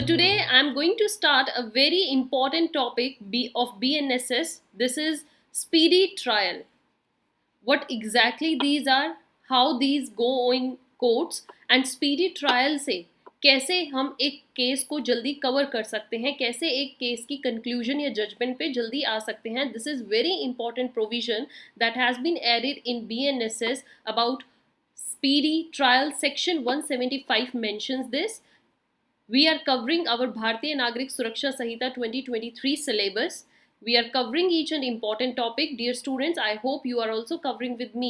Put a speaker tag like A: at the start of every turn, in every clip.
A: So today I'm going to start a very important topic of BNSS. This is speedy trial. What exactly these are, how these go in courts and speedy trial से कैसे हम एक case को जल्दी cover कर सकते हैं, कैसे एक केस की कंक्लूजन या जजमेंट पे जल्दी आ सकते हैं. This is very important provision that has been added in BNSS about speedy trial. Section 175 mentions this. We are covering our Bharatiya Nagrik Suraksha Sanhita 2023 syllabus. We are covering each and important topic. Dear students, I hope you are also covering with me.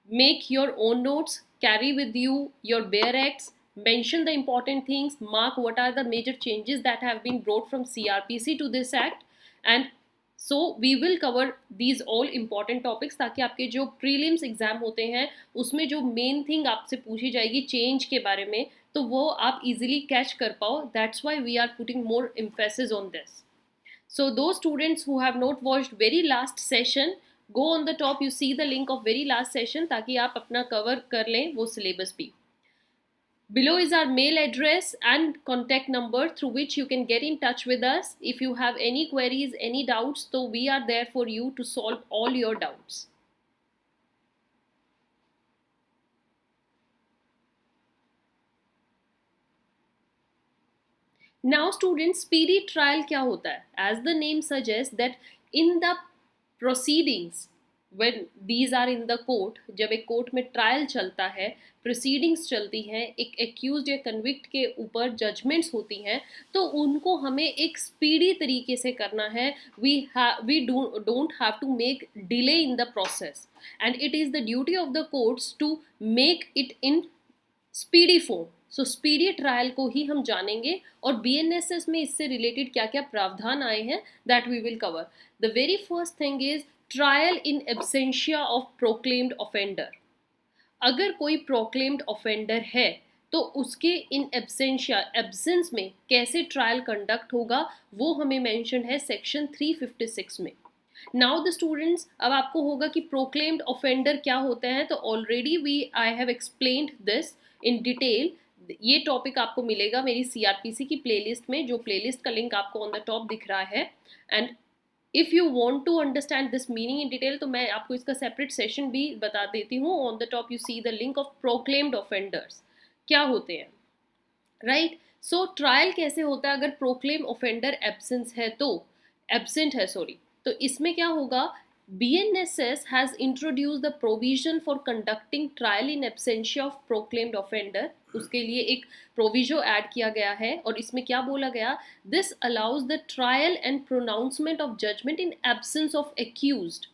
A: Make your own notes, carry with you your bare acts, mention the important things, mark what are the major changes that have been brought from CRPC to this act, and so we will cover these all important topics ताकि आपके जो prelims exam होते हैं उसमें जो main thing आपसे पूछी जाएगी चेंज के बारे में तो वो आप इजीली कैच कर पाओ. That's why we are putting more emphasis on this. So those students who have not watched very last session, go on the top, you see the link of very last session ताकि आप अपना cover कर लें वो syllabus भी. Below is our mail address and contact number through which you can get in touch with us. If you have any queries, any doubts, so we are there for you to solve all your doubts. Now students, speedy trial क्या होता है? As the name suggests that in the proceedings, when these are in the court, जब एक court में trial चलता है, proceedings चलती हैं, एक एक्यूज या कन्विक्ट के ऊपर जजमेंट्स होती हैं, तो उनको हमें एक स्पीडी तरीके से करना है. we don't have to make delay in the process, and it is the duty of the courts to make it in speedy form. So speedy trial को ही हम जानेंगे और BNSS में इससे रिलेटेड क्या क्या प्रावधान आए हैं that we will cover. The very first thing is trial in absentia of proclaimed offender. अगर कोई प्रोक्लेम्ड ऑफेंडर है तो उसके इन एब्सेंशिया एब्सेंस में कैसे ट्रायल कंडक्ट होगा वो हमें मेंशन है सेक्शन 356 में. नाउ द स्टूडेंट्स, अब आपको होगा कि प्रोक्लेम्ड ऑफेंडर क्या होते हैं, तो already I have explained this in detail. ये टॉपिक आपको मिलेगा मेरी CRPC की प्लेलिस्ट में, जो प्लेलिस्ट का लिंक आपको ऑन द टॉप दिख रहा है. And if you want to understand this meaning in detail तो मैं आपको इसका सेपरेट सेशन भी बता देती हूँ. On the top you see the link of proclaimed offenders क्या होते हैं, राइट. सो ट्रायल कैसे होता है अगर प्रोक्लेम ऑफेंडर एब्सेंट है, तो इसमें क्या होगा. BNSS has introduced the provision for conducting trial in absentia of proclaimed offender. उसके लिए एक प्रोविजो ऐड किया गया है और इसमें क्या बोला गया. This allows the trial and pronouncement of judgment in absence of accused.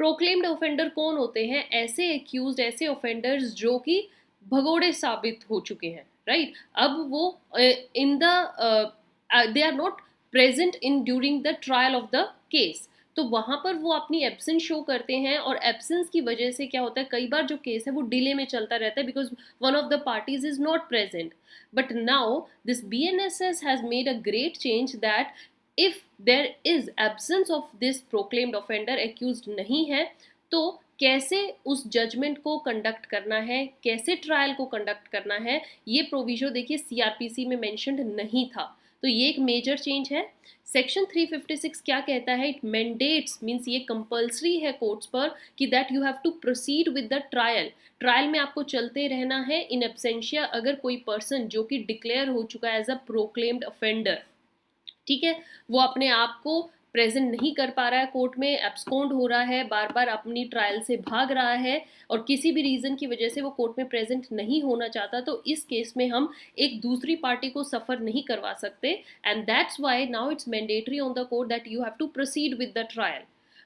A: Proclaimed offender कौन होते हैं? ऐसे एक्यूज्ड, ऐसे ऑफेंडर्स जो कि भगोड़े साबित हो चुके हैं, राइट. अब वो in the they are not present in during the trial of the case, तो वहाँ पर वो अपनी एब्सेंस शो करते हैं और एब्सेंस की वजह से क्या होता है, कई बार जो केस है वो डिले में चलता रहता है because one of the parties is not present. But now this BNSS has made a great change that if there is absence of this proclaimed offender, accused नहीं है, तो कैसे उस जजमेंट को कंडक्ट करना है, कैसे ट्रायल को कंडक्ट करना है, ये प्रोविजो देखिए CRPC में मेंशन्ड नहीं था. तो ये एक मेजर चेंज है. सेक्शन 356 क्या कहता है? इट मैंडेट्स, मीन्स ये कंपल्सरी है कोर्ट्स पर कि that you have to proceed with the trial. Trial में आपको चलते रहना है इन एब्सेंशिया अगर कोई पर्सन जो कि डिक्लेयर हो चुका है एज अ प्रोक्लेम्ड ऑफेंडर, ठीक है, वो अपने आप को प्रेजेंट नहीं कर पा रहा है कोर्ट में, एब्सकॉन्ड हो रहा है, बार बार अपनी ट्रायल से भाग रहा है और किसी भी रीज़न की वजह से वो कोर्ट में प्रेजेंट नहीं होना चाहता, तो इस केस में हम एक दूसरी पार्टी को सफ़र नहीं करवा सकते. And that's why now it's mandatory on the court that you have to proceed with the trial.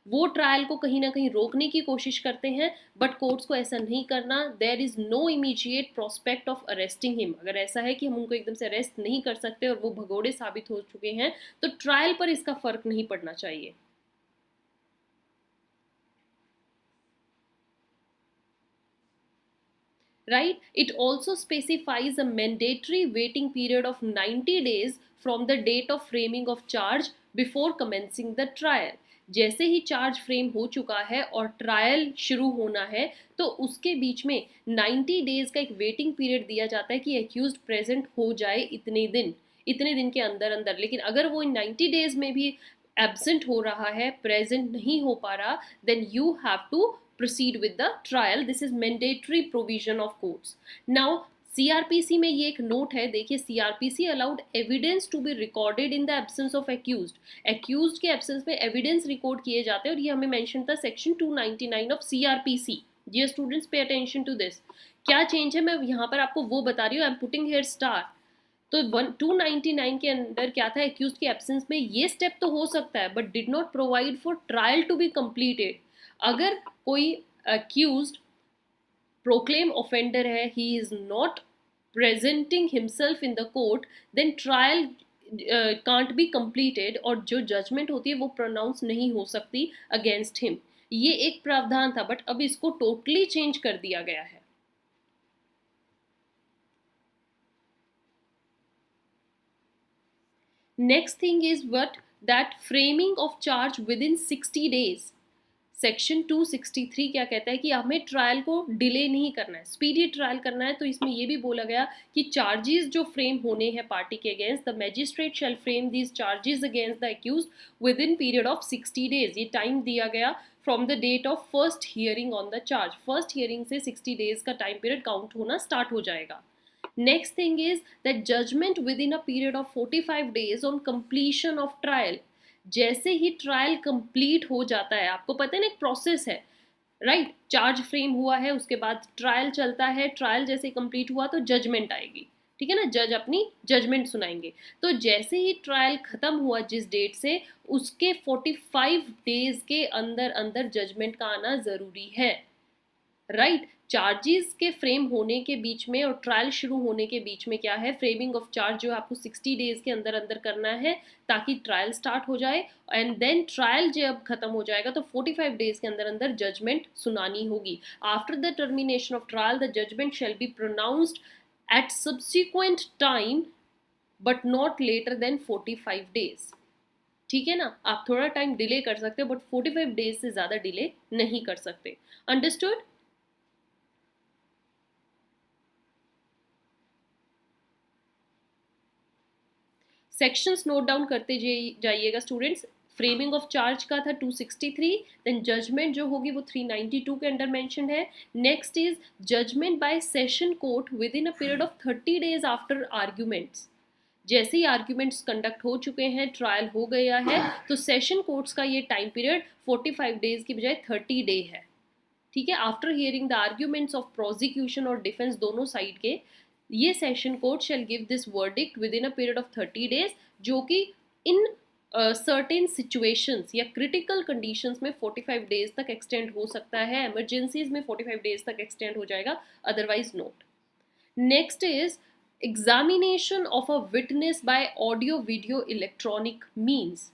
A: वो ट्रायल को कहीं ना कहीं रोकने की कोशिश करते हैं बट कोर्ट्स को ऐसा नहीं करना. There is no immediate prospect of arresting him. अगर ऐसा है कि हम उनको एकदम से अरेस्ट नहीं कर सकते और वो भगोड़े साबित हो चुके हैं तो ट्रायल पर इसका फ़र्क नहीं पड़ना चाहिए. Right? It also specifies a mandatory waiting period of 90 days from the date of framing of charge before commencing the trial. जैसे ही चार्ज फ्रेम हो चुका है और ट्रायल शुरू होना है, तो उसके बीच में 90 डेज का एक वेटिंग पीरियड दिया जाता है कि एक्यूज्ड प्रेजेंट हो जाए इतने दिन के अंदर अंदर। लेकिन अगर वो इन 90 डेज में भी एब्सेंट हो रहा है, प्रेजेंट नहीं हो पा रहा, then you have to proceed with the trial. This is mandatory provision of courts. Now CRPC में ये एक नोट है, देखिए, CRPC allowed evidence to be recorded in the absence of accused. accused के absence में evidence record किए जाते हैं, और ये हमें mention था section 299 of CRPC. Dear students, pay attention to this. क्या चेंज है मैं यहाँ पर आपको वो बता रही हूँ, I am putting here star. तो 299 के अंदर क्या था, एक्यूज के एब्सेंस में ये स्टेप तो हो सकता है, but did not provide for trial to be completed. अगर कोई accused proclaim offender है, he is not presenting himself in the court, then trial can't be completed, और जो जजमेंट होती है वो प्रोनाउंस नहीं हो सकती अगेंस्ट हिम। ये एक प्रावधान था, बट अब इसको टोटली चेंज कर दिया गया है। Next thing is what, that framing of charge with in 60 days। Section 263 क्या कहता है कि हमें ट्रायल को डिले नहीं करना है, स्पीडी ट्रायल करना है। तो इसमें यह भी बोला गया कि चार्जेस जो फ्रेम होने हैं पार्टी के against, the magistrate shall frame these charges against the accused within period of 60 days। ये टाइम दिया गया from the date of first hearing on the charge. First hearing से 60 days का time period count होना start हो जाएगा। Next thing is that judgment within a period of 45 days on completion of trial. जैसे ही trial complete हो जाता है, आपको पता है ना एक प्रोसेस है, राइट, चार्ज फ्रेम हुआ है, उसके बाद ट्रायल चलता है, ट्रायल जैसे कंप्लीट हुआ तो जजमेंट आएगी, ठीक है ना, जज अपनी जजमेंट सुनाएंगे। तो जैसे ही ट्रायल खत्म हुआ जिस डेट से, उसके 45 days के अंदर अंदर जजमेंट का आना जरूरी है, राइट। चार्जेस के फ्रेम होने के बीच में और ट्रायल शुरू होने के बीच में क्या है, फ्रेमिंग ऑफ चार्ज जो आपको 60 days के अंदर अंदर करना है ताकि ट्रायल स्टार्ट हो जाए, एंड देन ट्रायल जब खत्म हो जाएगा तो 45 days के अंदर अंदर जजमेंट सुनानी होगी। After the termination of trial the judgment shall be pronounced at subsequent time but not later than 45 days। ठीक है ना, आप थोड़ा टाइम डिले कर सकते हो, बट 45 days से ज्यादा डिले नहीं कर सकते। अंडरस्टूड? सेक्शंस नोट डाउन करते जाइएगा स्टूडेंट्स। फ्रेमिंग ऑफ चार्ज का था 263, देन जजमेंट जो होगी वो 392 के अंडर मेंशन है। Next is judgment by session court within a period of 30 days after arguments. जैसे ही आर्ग्यूमेंट्स कंडक्ट हो चुके हैं, ट्रायल हो गया है, तो सेशन कोर्ट्स का ये टाइम पीरियड 45 days की बजाय 30 day है, ठीक है। After hearing the arguments of prosecution और डिफेंस दोनों साइड के, ये session court shell give this verdict with in a period of 30 days, जो कि इन सर्टेन सिचुएशंस या क्रिटिकल कंडीशंस में 45 days तक एक्सटेंड हो सकता है, इमरजेंसीज में 45 days तक एक्सटेंड हो जाएगा, otherwise note. Next is examination of a witness bye audio video electronic means.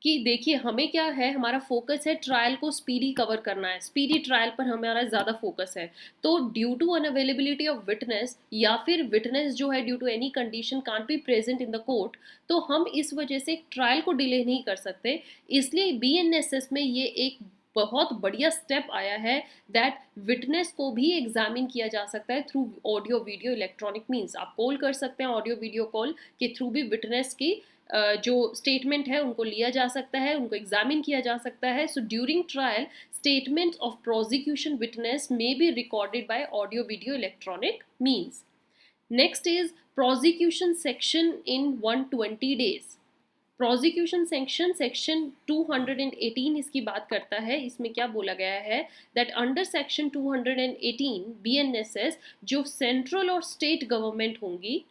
A: कि देखिए हमें क्या है, हमारा फोकस है ट्रायल को स्पीडी कवर करना है, स्पीडी ट्रायल पर हमारा ज़्यादा फोकस है। तो due to unavailability of witness, या फिर विटनेस जो है due to any condition can't be present in the court, तो हम इस वजह से ट्रायल को डिले नहीं कर सकते। इसलिए BNSS में ये एक बहुत बढ़िया स्टेप आया है दैट विटनेस को भी एग्जामिन किया जा सकता है through audio video electronic means. आप कॉल कर सकते हैं ऑडियो वीडियो कॉल के थ्रू भी विटनेस की जो स्टेटमेंट है उनको लिया जा सकता है, उनको एग्जामिन किया जा सकता है। So during trial statement of prosecution witness may be recorded by audio video electronic means. Next is prosecution section in 120 days। Prosecution section 218 इसकी बात करता है। इसमें क्या बोला गया है दैट अंडर सेक्शन 218 BNSS जो सेंट्रल और स्टेट गवर्नमेंट होंगी,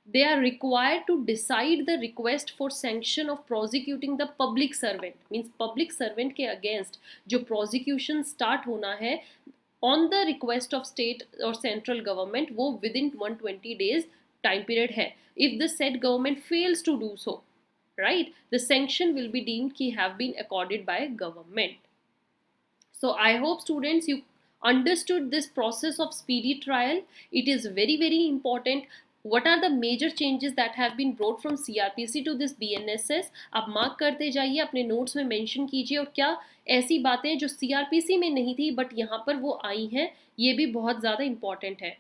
A: they are required to decide the request for sanction of prosecuting the public servant, means public servant के against जो prosecution start होना है on the request of state or central government, वो within 120 days time period है। if the said government fails to do so, right, the sanction will be deemed to have been accorded by government. So I hope students you understood this process of speedy trial. It is very, very important. What are the major changes that have been brought from CRPC to this BNSS? आप mark करते जाइए, अपने notes में mention कीजिए, और क्या ऐसी बातें जो CRPC में नहीं थी बट यहाँ पर वो आई हैं, ये भी बहुत ज़्यादा इंपॉर्टेंट है.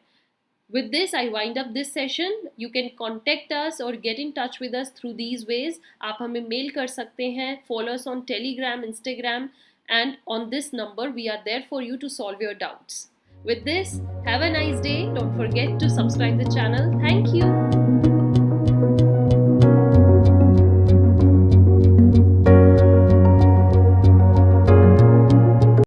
A: With this, I wind up this session. You can contact us or get in touch with us through these ways. आप हमें mail कर सकते हैं, follow us on Telegram, Instagram, and on this number we are there for you to solve your doubts. With this, have a nice day. Don't forget to subscribe the channel. Thank you.